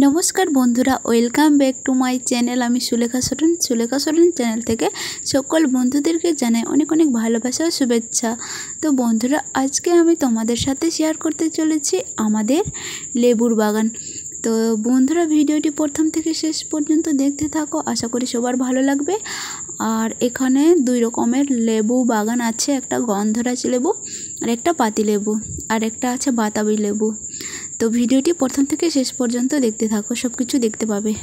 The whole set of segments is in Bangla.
নমস্কার বন্ধুরা, welcome back to my channel. আমি সুলেখা সোরেন চ্যানেল থেকে সকল বন্ধুদেরকে জানাই অনেক অনেক ভালোবাসা ও শুভেচ্ছা। তো বন্ধুরা, আজকে আমি তোমাদের সাথে শেয়ার করতে চলেছি আমাদের লেবুর বাগান। তো বন্ধুরা, ভিডিওটি প্রথম থেকে শেষ পর্যন্ত দেখতে থাকো, আশা করি সবার ভালো লাগবে। আর এখানে দুই রকমের লেবু বাগান আছে, একটা গন্ধরাজ লেবু আর একটা পাতি লেবু, আর একটা আছে বাতাবি লেবু। তো ভিডিওটি প্রথম থেকে শেষ পর্যন্ত দেখতে থাকো, সব কিছু দেখতে পাবে।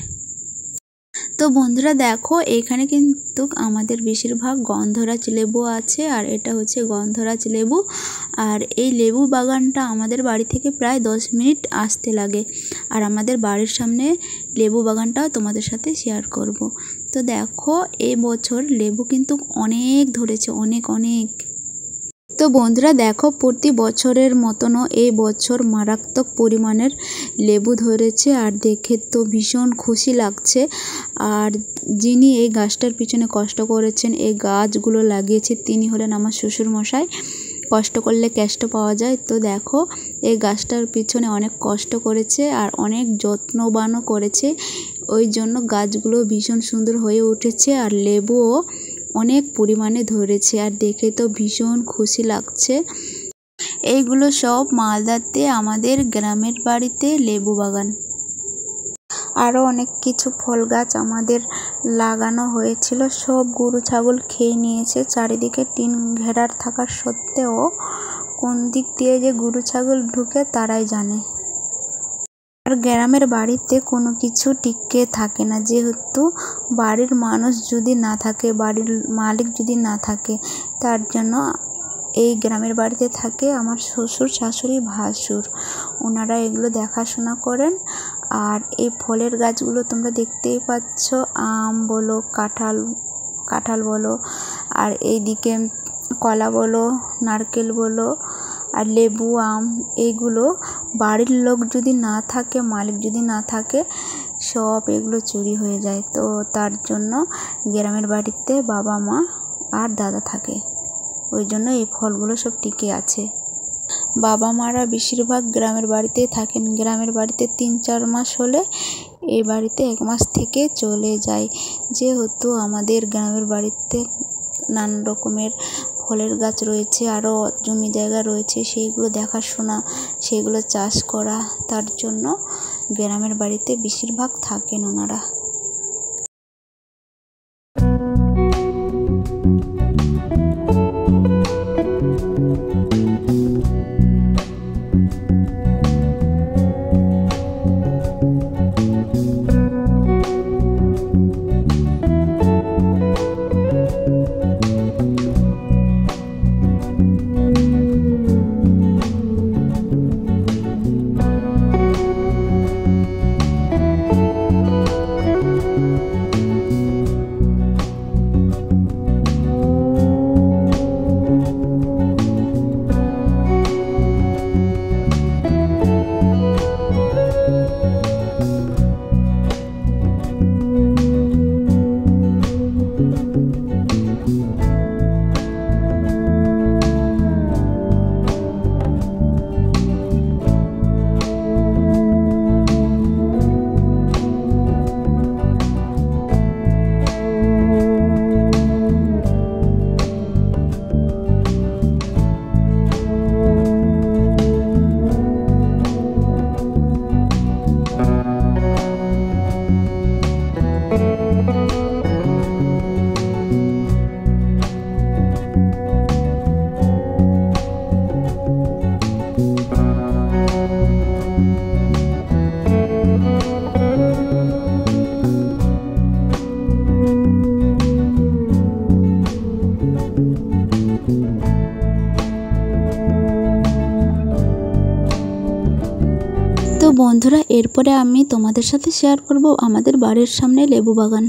তো বন্ধুরা দেখো, এখানে কিন্তু আমাদের বেশিরভাগ গন্ধরাজ লেবু আছে, আর এটা হচ্ছে গন্ধরাজ লেবু। আর এই লেবু বাগানটা আমাদের বাড়ি থেকে প্রায় 10 মিনিট আসতে লাগে। আর আমাদের বাড়ির সামনে লেবু বাগানটাও তোমাদের সাথে শেয়ার করব। তো দেখো, এই বছর লেবু কিন্তু অনেক ধরেছে, অনেক। তো বন্ধুরা দেখো, প্রতি বছরের মতনও এই বছর মারাত্মক পরিমাণের লেবু ধরেছে, আর দেখে তো ভীষণ খুশি লাগছে। আর যিনি এই গাছটার পিছনে কষ্ট করেছেন, এই গাছগুলো লাগিয়েছে, তিনি হলেন আমার শ্বশুরমশাই। কষ্ট করলে কেষ্ট পাওয়া যায়। তো দেখো, এই গাছটার পিছনে অনেক কষ্ট করেছে আর অনেক যত্নবানও করেছে, ওই জন্য গাছগুলো ভীষণ সুন্দর হয়ে উঠেছে, আর লেবুও অনেক পরিমাণে ধরেছে, আর দেখে তো ভীষণ খুশি লাগছে। এইগুলো সব মালদাতে আমাদের গ্রামের বাড়িতে লেবু বাগান। আরও অনেক কিছু ফল গাছ আমাদের লাগানো হয়েছিল, সব গরু ছাগল খেয়ে নিয়েছে। চারিদিকে টিন ঘেরার থাকার সত্ত্বেও কোন দিক দিয়ে যে গরু ছাগল ঢুকে তারাই জানে। আর গ্রামের বাড়িতে কোনো কিছু টিকে থাকে না, যেহেতু বাড়ির মানুষ যদি না থাকে, বাড়ির মালিক যদি না থাকে, তার জন্য এই গ্রামের বাড়িতে থাকে আমার শ্বশুর, শাশুড়ি, ভাসুর। ওনারা এগুলো দেখাশোনা করেন। আর এই ফলের গাছগুলো তোমরা দেখতেই পাচ্ছ, আম বলো, কাঁঠাল বলো, আর এইদিকে কলা বলো, নারকেল বলো, আর লেবু, আম, এইগুলো বাড়ির লোক যদি না থাকে, মালিক যদি না থাকে, সব এগুলো চুরি হয়ে যায়। তো তার জন্য গ্রামের বাড়িতে বাবা, মা আর দাদা থাকে, ওই জন্য এই ফলগুলো সব টিকে আছে। বাবা মারা বেশিরভাগ গ্রামের বাড়িতেই থাকেন। গ্রামের বাড়িতে 3-4 মাস হলে এই বাড়িতে 1 মাস থেকে চলে যায়, যেহেতু আমাদের গ্রামের বাড়িতে নানা রকমের ফলের গাছ রয়েছে, আরও জমি জায়গা রয়েছে, সেইগুলো দেখাশোনা, সেইগুলো চাষ করা, তার জন্য গ্রামের বাড়িতে বেশিরভাগ থাকেন ওনারা। তো বন্ধুরা, এরপরে আমি তোমাদের সাথে শেয়ার করব আমাদের বাড়ির সামনে লেবু বাগান।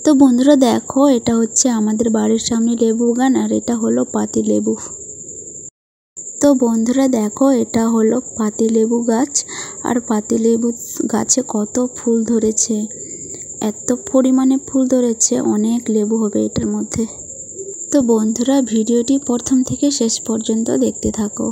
তো বন্ধুরা দেখো, এটা হচ্ছে আমাদের বাড়ির সামনে লেবু বাগান, আর এটা হলো পাতি লেবু। তো বন্ধুরা দেখো, এটা হলো পাতি লেবু গাছ, আর পাতি লেবু গাছে কত ফুল ধরেছে, এত পরিমাণে ফুল ধরেছে, অনেক লেবু হবে এটার মধ্যে। তো বন্ধুরা ভিডিওটি প্রথম থেকে শেষ পর্যন্ত দেখতে থাকো।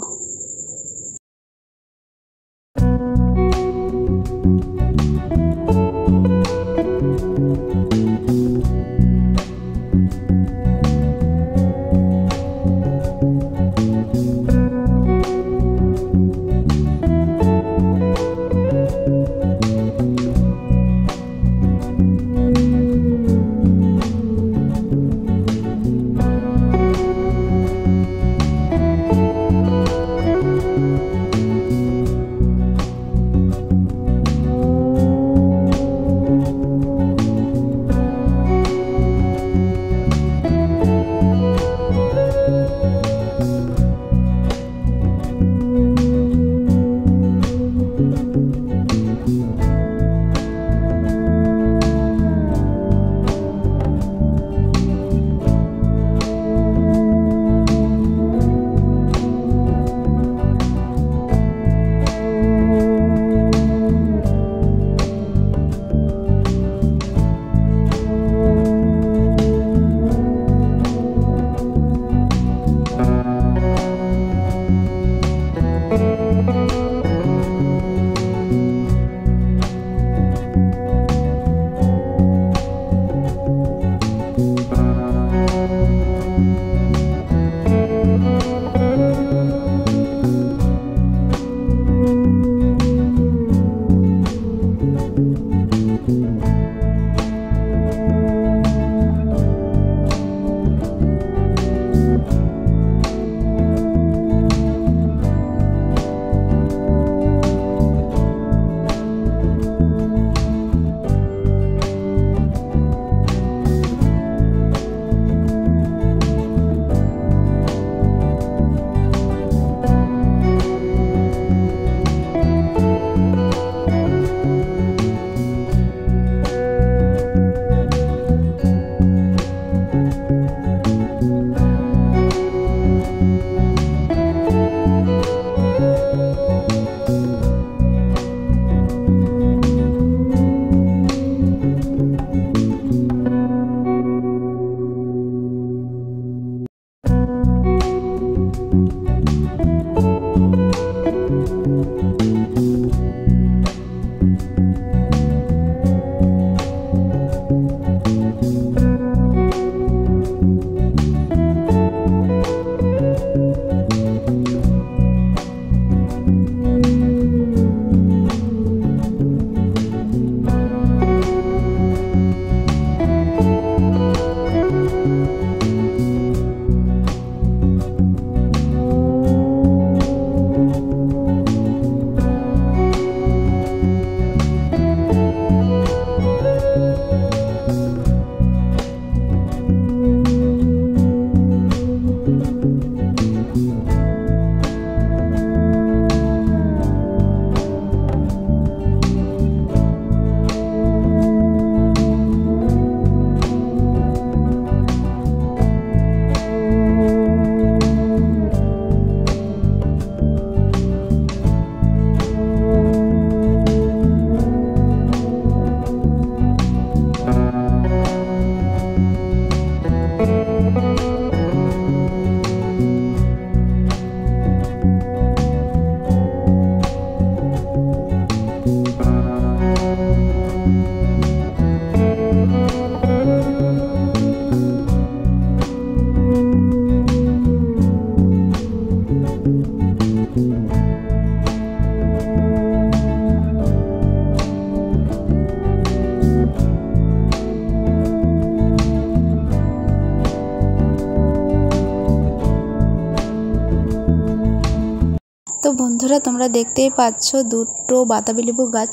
তো বন্ধুরা তোমরা দেখতেই পাচ্ছ দুটো বাতাবি লেবু গাছ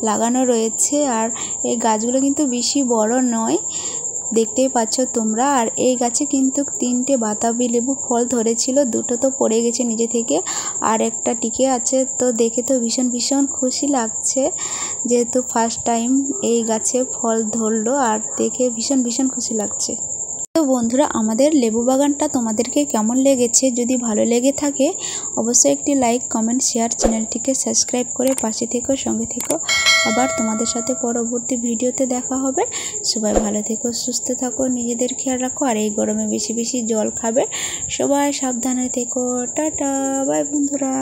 লাগানো রয়েছে, আর এই গাছগুলো কিন্তু বেশি বড় নয়, দেখতেই পাচ্ছ তোমরা। আর এই গাছে কিন্তু 3টে বাতাবি লেবু ফল ধরেছিল, দুটো তো পড়ে গেছে নিজে থেকে, আর একটা টিকে আছে। তো দেখে তো ভীষণ ভীষণ খুশি লাগছে, যেহেতু ফার্স্ট টাইম এই গাছে ফল ধরলো, আর দেখে ভীষণ ভীষণ খুশি লাগছে। তো বন্ধুরা, আমাদের লেবু বাগানটা তোমাদেরকে কেমন লেগেছে? যদি ভালো লেগে থাকে অবশ্যই একটি লাইক, কমেন্ট, শেয়ার, চ্যানেলটিকে সাবস্ক্রাইব করে পাশে থেকো, সঙ্গে থেকো। আবার তোমাদের সাথে পরবর্তী ভিডিওতে দেখা হবে। সবাই ভালো থেকো, সুস্থ থাকো, নিজেদের খেয়াল রাখো, আর এই গরমে বেশি বেশি জল খাবে। সবাই সাবধানে থেকো। টাটা, বাই বন্ধুরা।